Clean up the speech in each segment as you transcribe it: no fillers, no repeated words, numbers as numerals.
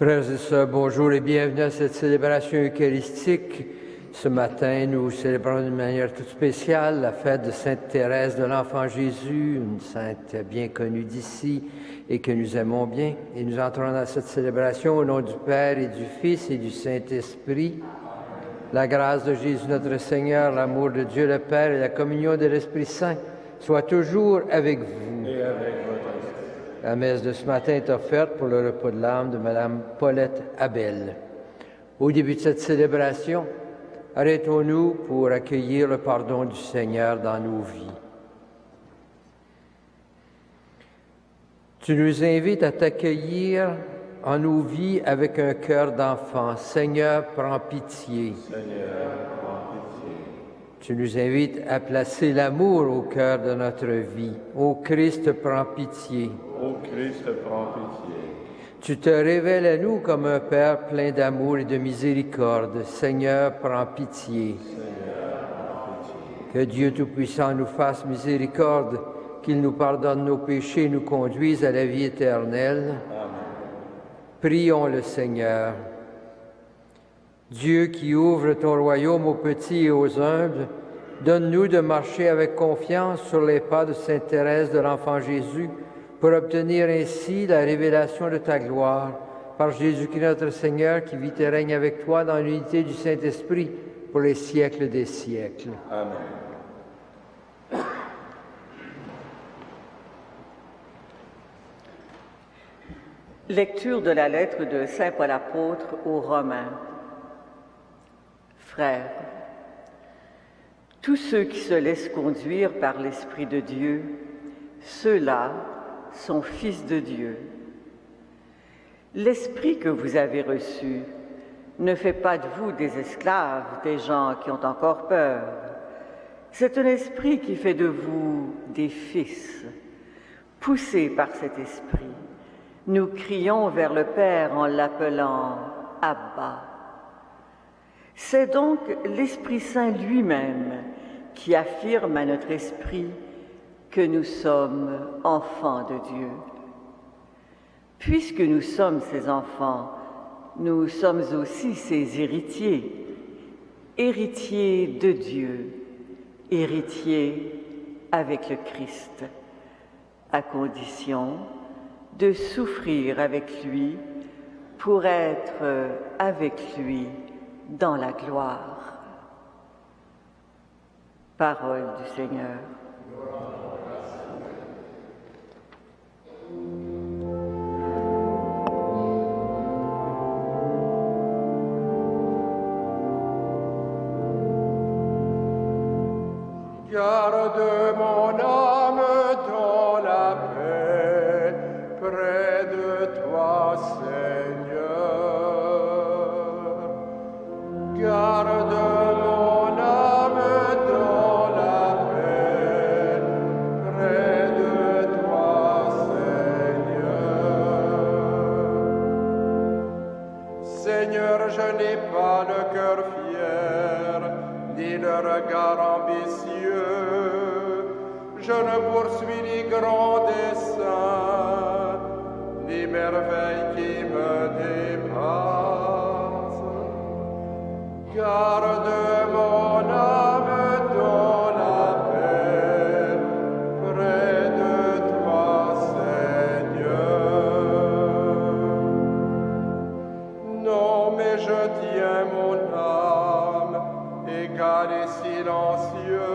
Frères et sœurs, bonjour et bienvenue à cette célébration eucharistique. Ce matin, nous célébrons d'une manière toute spéciale la fête de Sainte Thérèse de l'Enfant Jésus, une sainte bien connue d'ici et que nous aimons bien. Et nous entrons dans cette célébration au nom du Père et du Fils et du Saint-Esprit. La grâce de Jésus notre Seigneur, l'amour de Dieu le Père et la communion de l'Esprit Saint soient toujours avec vous. Et avec votre esprit. La messe de ce matin est offerte pour le repos de l'âme de Mme Paulette Abel. Au début de cette célébration, arrêtons-nous pour accueillir le pardon du Seigneur dans nos vies. Tu nous invites à t'accueillir en nos vies avec un cœur d'enfant. Seigneur, prends pitié. Seigneur, prends pitié. Tu nous invites à placer l'amour au cœur de notre vie. Ô Christ, prends pitié. Ô Christ, prends pitié. Tu te révèles à nous comme un Père plein d'amour et de miséricorde. Seigneur, prends pitié. Seigneur, prends pitié. Que Dieu Tout-Puissant nous fasse miséricorde, qu'il nous pardonne nos péchés et nous conduise à la vie éternelle. Amen. Prions le Seigneur. Dieu qui ouvre ton royaume aux petits et aux humbles, donne-nous de marcher avec confiance sur les pas de Sainte Thérèse de l'Enfant Jésus, pour obtenir ainsi la révélation de ta gloire, par Jésus-Christ notre Seigneur, qui vit et règne avec toi dans l'unité du Saint-Esprit pour les siècles des siècles. Amen. Lecture de la lettre de Saint Paul apôtre aux Romains. Frères, tous ceux qui se laissent conduire par l'Esprit de Dieu, ceux-là sont fils de Dieu. L'Esprit que vous avez reçu ne fait pas de vous des esclaves, des gens qui ont encore peur. C'est un esprit qui fait de vous des fils. Poussés par cet esprit, nous crions vers le Père en l'appelant Abba. C'est donc l'Esprit Saint lui-même qui affirme à notre esprit que nous sommes enfants de Dieu. Puisque nous sommes ses enfants, nous sommes aussi ses héritiers, héritiers de Dieu, héritiers avec le Christ, à condition de souffrir avec lui pour être avec lui dans la gloire. Parole du Seigneur. Garde mon âme dans la paix, près de toi, Seigneur. Garde mon âme dans la paix, près de toi, Seigneur. Seigneur, je n'ai pas le cœur fier, ni le regard ambitieux. Je ne poursuis ni grands desseins, ni merveilles qui me dépassent. Garde mon âme dans la paix, près de toi, Seigneur. Non, mais je tiens mon âme, égale et silencieuse.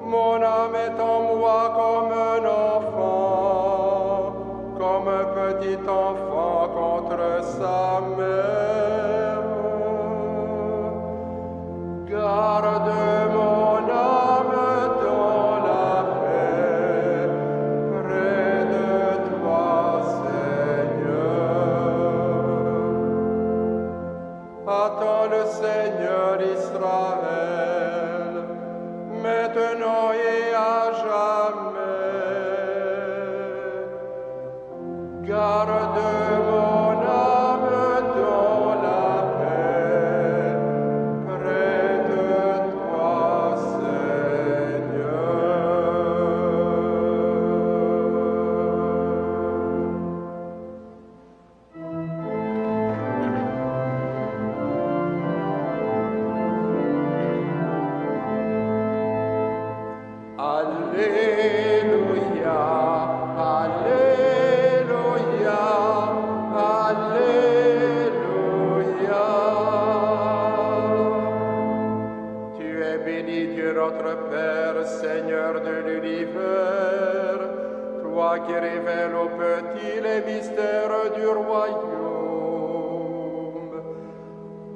Mon âme est en moi comme un enfant, comme un petit enfant contre sa mère. Garde mon âme dans la paix, près de toi, Seigneur. Attends le Seigneur Israël, maintenant et à jamais. Alléluia, Alléluia, Alléluia. Tu es béni, Dieu notre Père, Seigneur de l'univers, toi qui révèles aux petits les mystères du royaume.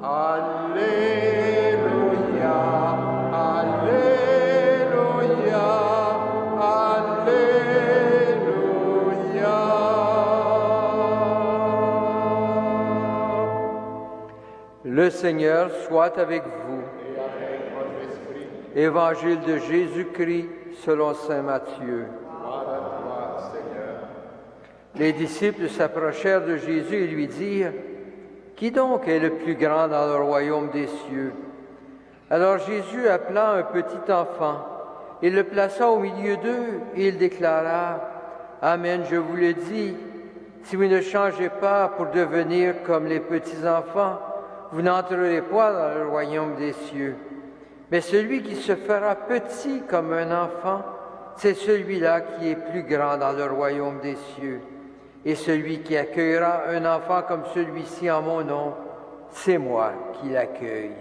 Alléluia, Alléluia, Alléluia. Le Seigneur soit avec vous. Et avec votre esprit, Évangile de Jésus-Christ selon saint Matthieu. gloire à toi, Seigneur. Les disciples s'approchèrent de Jésus et lui dirent, « Qui donc est le plus grand dans le royaume des cieux ?» Alors Jésus appela un petit enfant, il le plaça au milieu d'eux et il déclara, « Amen, je vous le dis, si vous ne changez pas pour devenir comme les petits enfants, vous n'entrerez pas dans le royaume des cieux. Mais celui qui se fera petit comme un enfant, c'est celui-là qui est plus grand dans le royaume des cieux. Et celui qui accueillera un enfant comme celui-ci en mon nom, c'est moi qui l'accueille. »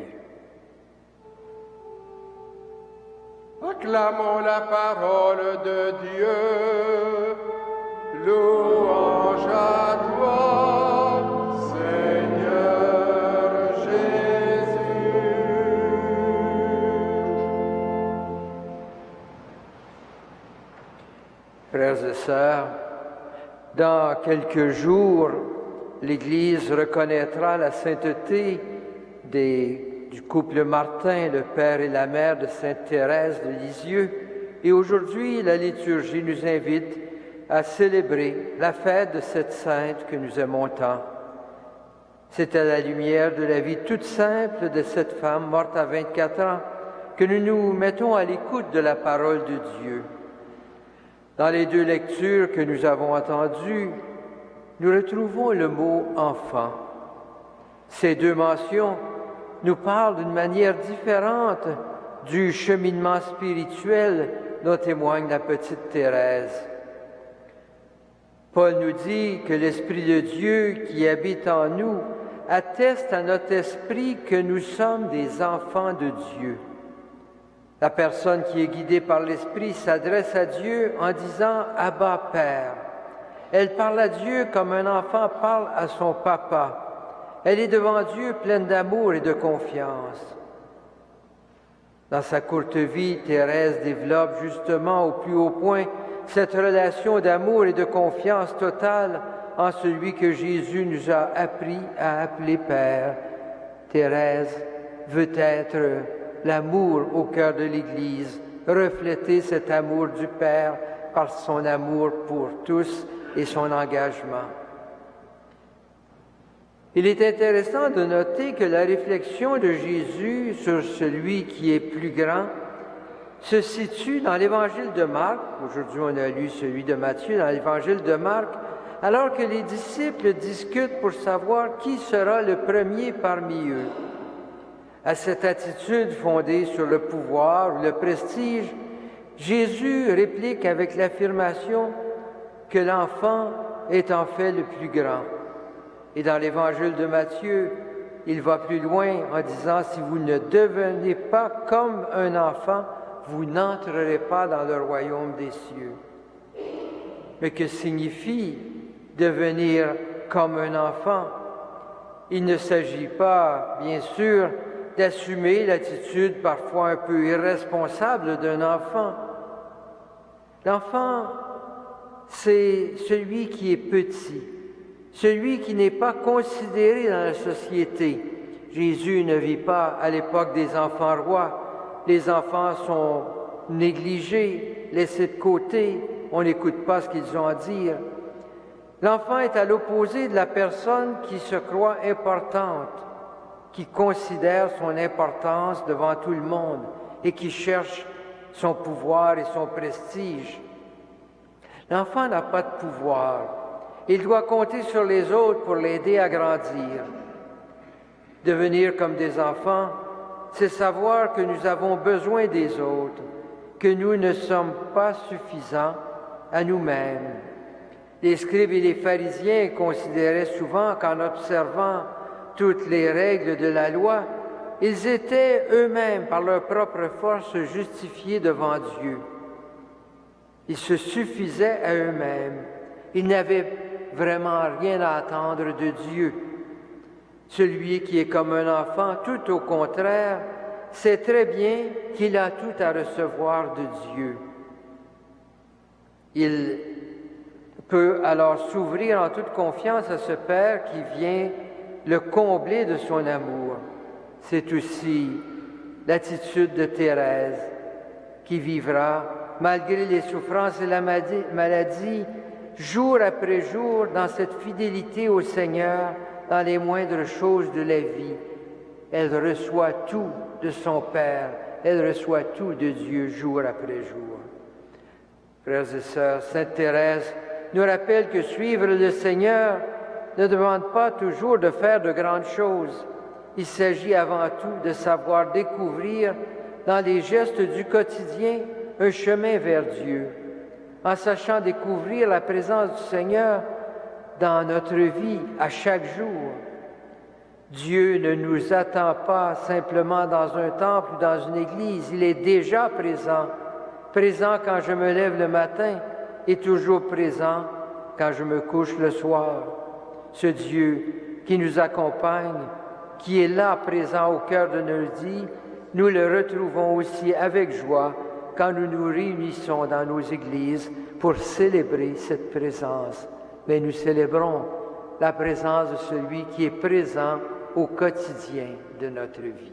Acclamons la parole de Dieu. Louange à toi, Seigneur Jésus. Frères et sœurs, dans quelques jours, l'Église reconnaîtra la sainteté du couple Martin, le père et la mère de Sainte Thérèse de Lisieux. Et aujourd'hui, la liturgie nous invite à célébrer la fête de cette sainte que nous aimons tant. C'est à la lumière de la vie toute simple de cette femme morte à 24 ans que nous nous mettons à l'écoute de la parole de Dieu. Dans les deux lectures que nous avons entendues, nous retrouvons le mot « enfant ». Ces deux mentions nous parlent d'une manière différente du cheminement spirituel dont témoigne la petite Thérèse. Paul nous dit que l'Esprit de Dieu qui habite en nous atteste à notre esprit que nous sommes des enfants de Dieu. La personne qui est guidée par l'Esprit s'adresse à Dieu en disant « Abba, Père ». Elle parle à Dieu comme un enfant parle à son papa. Elle est devant Dieu pleine d'amour et de confiance. Dans sa courte vie, Thérèse développe justement au plus haut point cette relation d'amour et de confiance totale en celui que Jésus nous a appris à appeler Père. Thérèse veut être l'amour au cœur de l'Église, refléter cet amour du Père par son amour pour tous et son engagement. Il est intéressant de noter que la réflexion de Jésus sur celui qui est plus grand se situe dans l'Évangile de Marc. Aujourd'hui, on a lu celui de Matthieu dans l'Évangile de Marc, alors que les disciples discutent pour savoir qui sera le premier parmi eux. À cette attitude fondée sur le pouvoir ou le prestige, Jésus réplique avec l'affirmation que l'enfant est en fait le plus grand. Et dans l'Évangile de Matthieu, il va plus loin en disant « Si vous ne devenez pas comme un enfant, vous n'entrerez pas dans le royaume des cieux. » Mais que signifie devenir comme un enfant? Il ne s'agit pas, bien sûr, d'assumer l'attitude parfois un peu irresponsable d'un enfant. L'enfant, c'est celui qui est petit, celui qui n'est pas considéré dans la société. Jésus ne vit pas à l'époque des enfants rois. Les enfants sont négligés, laissés de côté, on n'écoute pas ce qu'ils ont à dire. L'enfant est à l'opposé de la personne qui se croit importante, qui considère son importance devant tout le monde et qui cherche son pouvoir et son prestige. L'enfant n'a pas de pouvoir. Il doit compter sur les autres pour l'aider à grandir. Devenir comme des enfants, c'est savoir que nous avons besoin des autres, que nous ne sommes pas suffisants à nous-mêmes. Les scribes et les pharisiens considéraient souvent qu'en observant toutes les règles de la loi, ils étaient eux-mêmes, par leur propre force, justifiés devant Dieu. Ils se suffisaient à eux-mêmes. Ils n'avaient vraiment rien à attendre de Dieu. Celui qui est comme un enfant, tout au contraire, sait très bien qu'il a tout à recevoir de Dieu. Il peut alors s'ouvrir en toute confiance à ce Père qui vient le combler de son amour. C'est aussi l'attitude de Thérèse qui vivra, malgré les souffrances et la maladie, jour après jour, dans cette fidélité au Seigneur, dans les moindres choses de la vie. Elle reçoit tout de son Père, elle reçoit tout de Dieu jour après jour. Frères et sœurs, Sainte Thérèse nous rappelle que suivre le Seigneur ne demande pas toujours de faire de grandes choses. Il s'agit avant tout de savoir découvrir dans les gestes du quotidien un chemin vers Dieu, en sachant découvrir la présence du Seigneur dans notre vie à chaque jour. Dieu ne nous attend pas simplement dans un temple ou dans une église, il est déjà présent, présent quand je me lève le matin et toujours présent quand je me couche le soir. Ce Dieu qui nous accompagne, qui est là présent au cœur de nos vies, nous le retrouvons aussi avec joie quand nous nous réunissons dans nos églises pour célébrer cette présence. Mais nous célébrons la présence de celui qui est présent au quotidien de notre vie.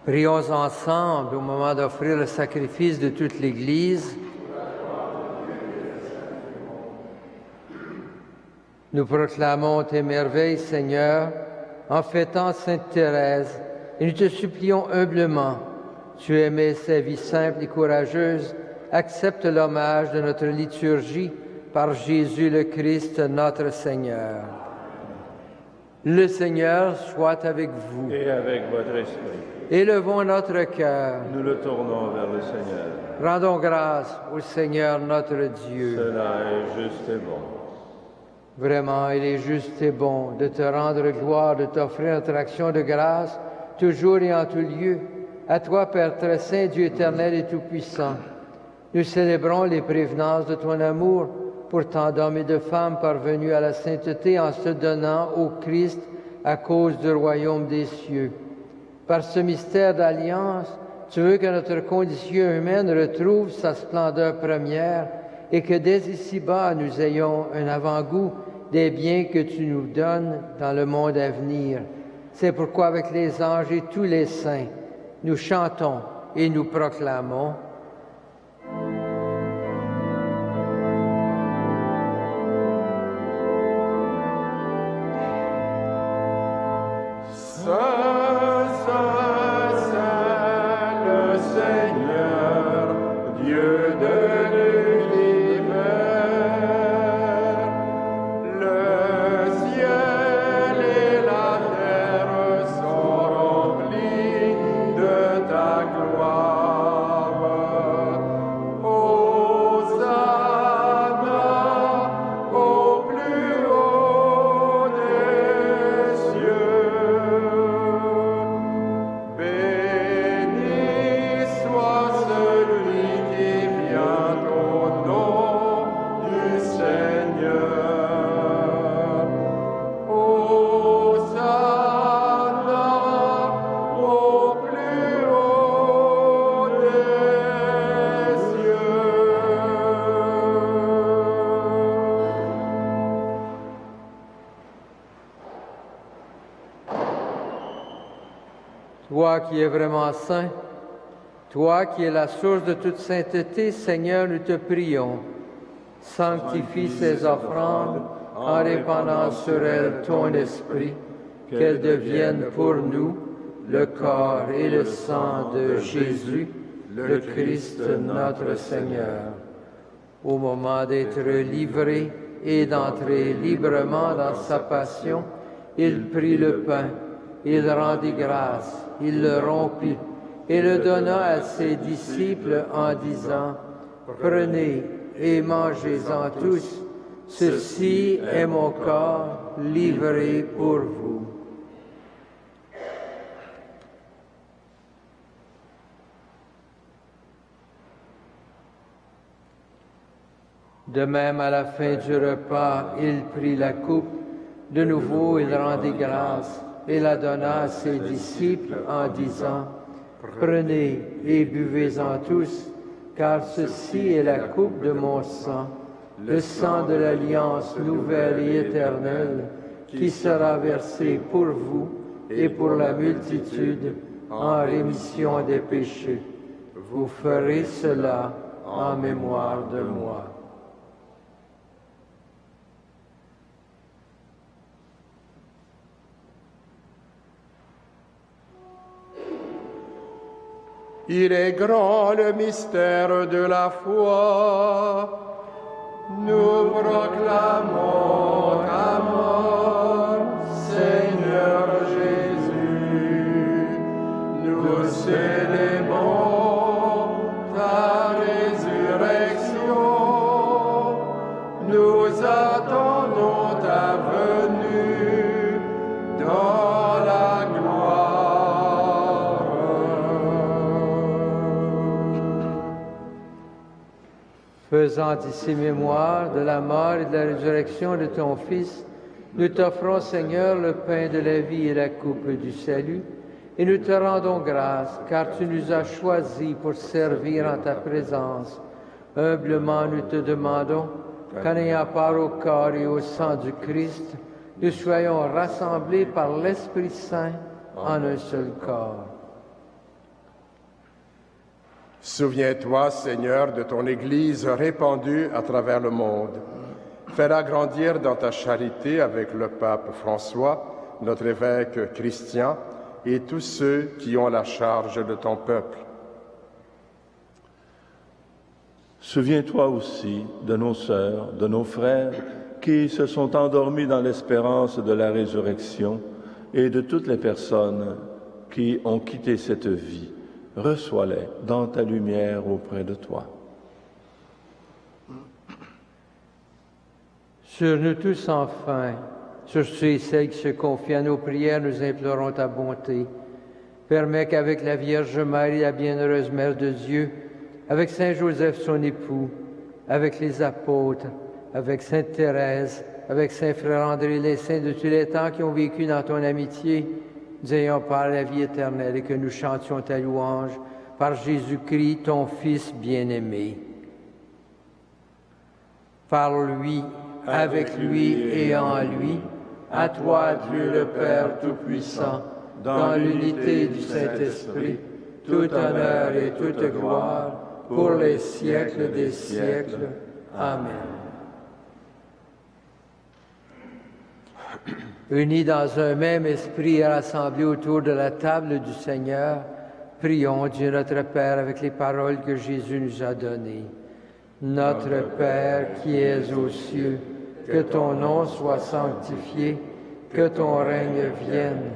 Prions ensemble au moment d'offrir le sacrifice de toute l'Église. Nous proclamons tes merveilles, Seigneur, en fêtant Sainte Thérèse, et nous te supplions humblement, tu aimais sa vie simple et courageuse, accepte l'hommage de notre liturgie par Jésus le Christ, notre Seigneur. Le Seigneur soit avec vous. Et avec votre esprit. Élevons notre cœur. Nous le tournons vers le Seigneur. Rendons grâce au Seigneur notre Dieu. Cela est juste et bon. Vraiment, il est juste et bon de te rendre gloire, de t'offrir notre action de grâce, toujours et en tout lieu. À toi, Père très saint, Dieu éternel et tout-puissant. Nous célébrons les prévenances de ton amour pour tant d'hommes et de femmes parvenus à la sainteté en se donnant au Christ à cause du royaume des cieux. Par ce mystère d'alliance, tu veux que notre condition humaine retrouve sa splendeur première et que dès ici-bas nous ayons un avant-goût des biens que tu nous donnes dans le monde à venir. C'est pourquoi avec les anges et tous les saints, nous chantons et nous proclamons. Toi qui es vraiment saint, toi qui es la source de toute sainteté, Seigneur, nous te prions. Sanctifie ces offrandes en répandant sur elles ton esprit, qu'elles deviennent pour nous le corps et le sang de Jésus, le Christ notre Seigneur. Au moment d'être livré et d'entrer librement dans sa passion, il prit le pain, il rendit grâce, il le rompit et le donna à ses disciples en disant, « Prenez et mangez-en tous, ceci est mon corps livré pour vous. » De même, à la fin du repas, il prit la coupe. De nouveau, il rendit grâce et la donna à ses disciples en disant, « Prenez et buvez-en tous, car ceci est la coupe de mon sang, le sang de l'alliance nouvelle et éternelle, qui sera versé pour vous et pour la multitude en rémission des péchés. Vous ferez cela en mémoire de moi. » Il est grand le mystère de la foi. Nous proclamons ta mort, Seigneur Jésus. Nous célébrons ta résurrection. Nous attendons ta venue dans la gloire. Faisant ici mémoire de la mort et de la résurrection de ton Fils, nous t'offrons, Seigneur, le pain de la vie et la coupe du salut, et nous te rendons grâce, car tu nous as choisis pour servir en ta présence. Humblement, nous te demandons qu'en ayant part au corps et au sang du Christ, nous soyons rassemblés par l'Esprit Saint en un seul corps. Souviens-toi, Seigneur, de ton Église répandue à travers le monde. Fais-la grandir dans ta charité avec le pape François, notre évêque Christian, et tous ceux qui ont la charge de ton peuple. Souviens-toi aussi de nos sœurs, de nos frères qui se sont endormis dans l'espérance de la résurrection et de toutes les personnes qui ont quitté cette vie. Reçois-les dans ta lumière auprès de toi. Sur nous tous enfin, sur ceux et celles qui se confient à nos prières, nous implorons ta bonté. Permets qu'avec la Vierge Marie, la bienheureuse Mère de Dieu, avec Saint Joseph son époux, avec les apôtres, avec Sainte Thérèse, avec Saint Frère André, les saints de tous les temps qui ont vécu dans ton amitié, nous ayons par la vie éternelle et que nous chantions ta louange par Jésus-Christ, ton Fils bien-aimé. Par lui, avec lui et en lui, à toi, Dieu le Père Tout-Puissant, dans l'unité du Saint-Esprit, tout honneur et toute gloire, pour les siècles des siècles. Amen. Unis dans un même esprit et rassemblés autour de la table du Seigneur, prions Dieu notre Père avec les paroles que Jésus nous a données. Notre Père qui es aux cieux, que ton nom soit sanctifié, que ton règne vienne,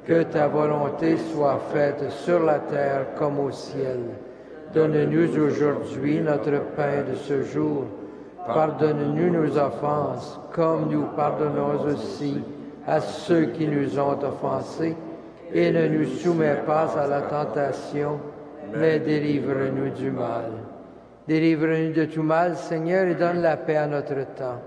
que ta volonté soit faite sur la terre comme au ciel. Donne-nous aujourd'hui notre pain de ce jour. Pardonne-nous nos offenses, comme nous pardonnons aussi à ceux qui nous ont offensés, et ne nous soumets pas à la tentation, mais délivre-nous du mal. Délivre-nous de tout mal, Seigneur, et donne la paix à notre temps.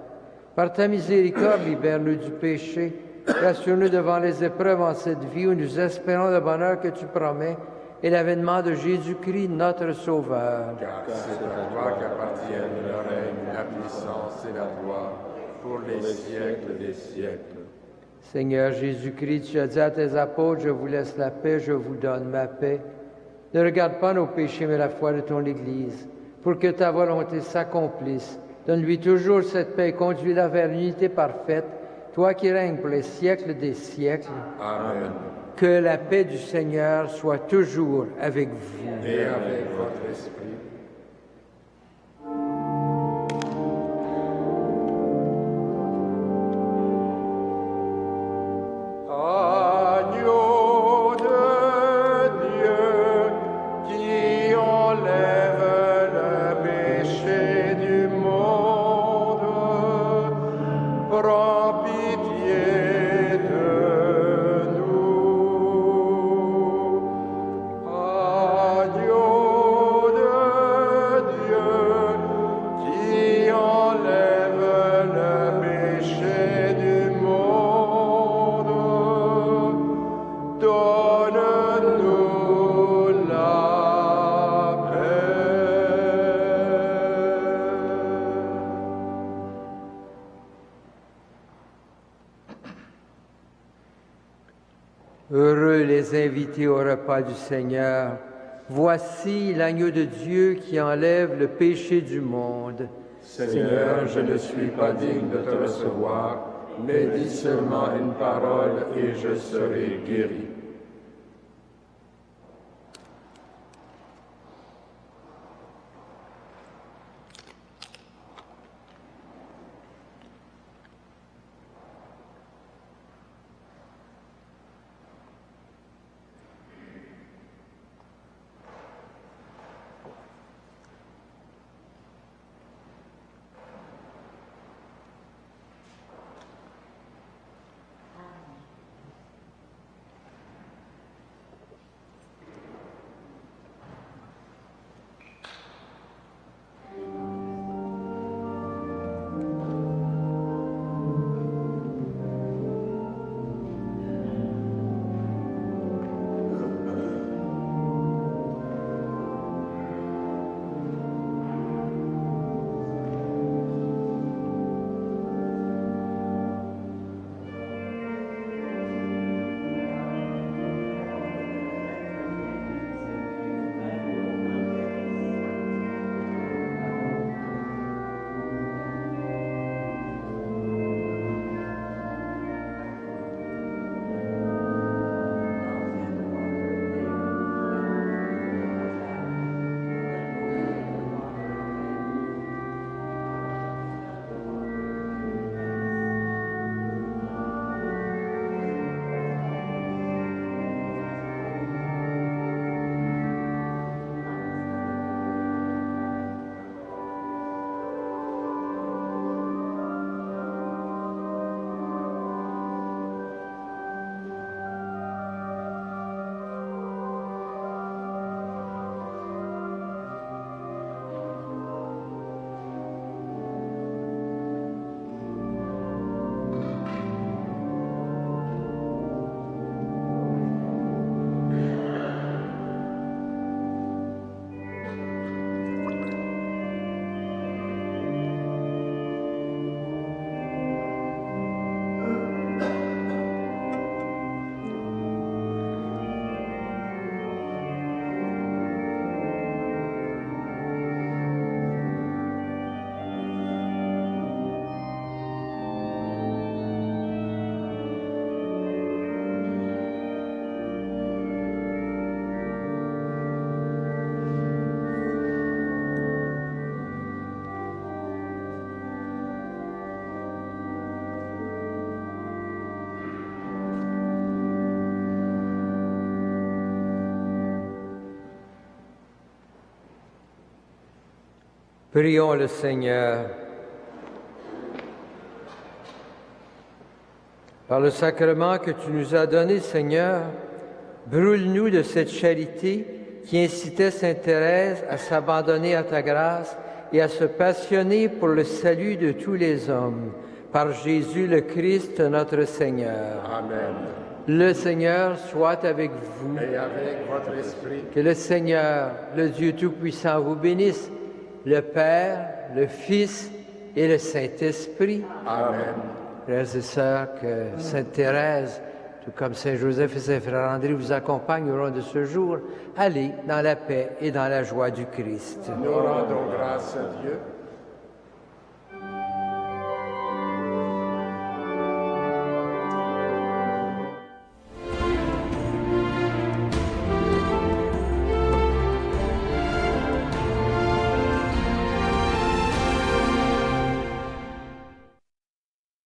Par ta miséricorde, libère-nous du péché, rassure-nous devant les épreuves en cette vie où nous espérons le bonheur que tu promets et l'avènement de Jésus-Christ, notre Sauveur. Car c'est à toi qu'appartiennent le règne, la puissance et la gloire, pour les siècles des siècles. Seigneur Jésus-Christ, tu as dit à tes apôtres, je vous laisse la paix, je vous donne ma paix. Ne regarde pas nos péchés, mais la foi de ton Église, pour que ta volonté s'accomplisse. Donne-lui toujours cette paix et conduis-la vers l'unité parfaite, toi qui règnes pour les siècles des siècles. Amen. Que la paix du Seigneur soit toujours avec vous. Et avec votre esprit. Agneau de Dieu qui enlève le péché du monde, prends pitié de nous. Agneau de Dieu qui enlève le péché du monde, donne-nous la paix. Heureux les invités au repas du Seigneur. Voici l'agneau de Dieu qui enlève le péché du monde. Seigneur, je ne suis pas digne de te recevoir, mais dis seulement une parole et je serai guéri. Prions le Seigneur. Par le sacrement que tu nous as donné, Seigneur, brûle-nous de cette charité qui incitait Sainte Thérèse à s'abandonner à ta grâce et à se passionner pour le salut de tous les hommes. Par Jésus le Christ, notre Seigneur. Amen. Le Seigneur soit avec vous. Et avec votre esprit, Que le Seigneur, le Dieu Tout-Puissant, vous bénisse, le Père, le Fils et le Saint-Esprit. Amen. Frères et sœurs, que Sainte Thérèse, tout comme Saint Joseph et Saint Frère André, vous accompagnent au long de ce jour. Allez dans la paix et dans la joie du Christ. Nous rendons grâce à Dieu.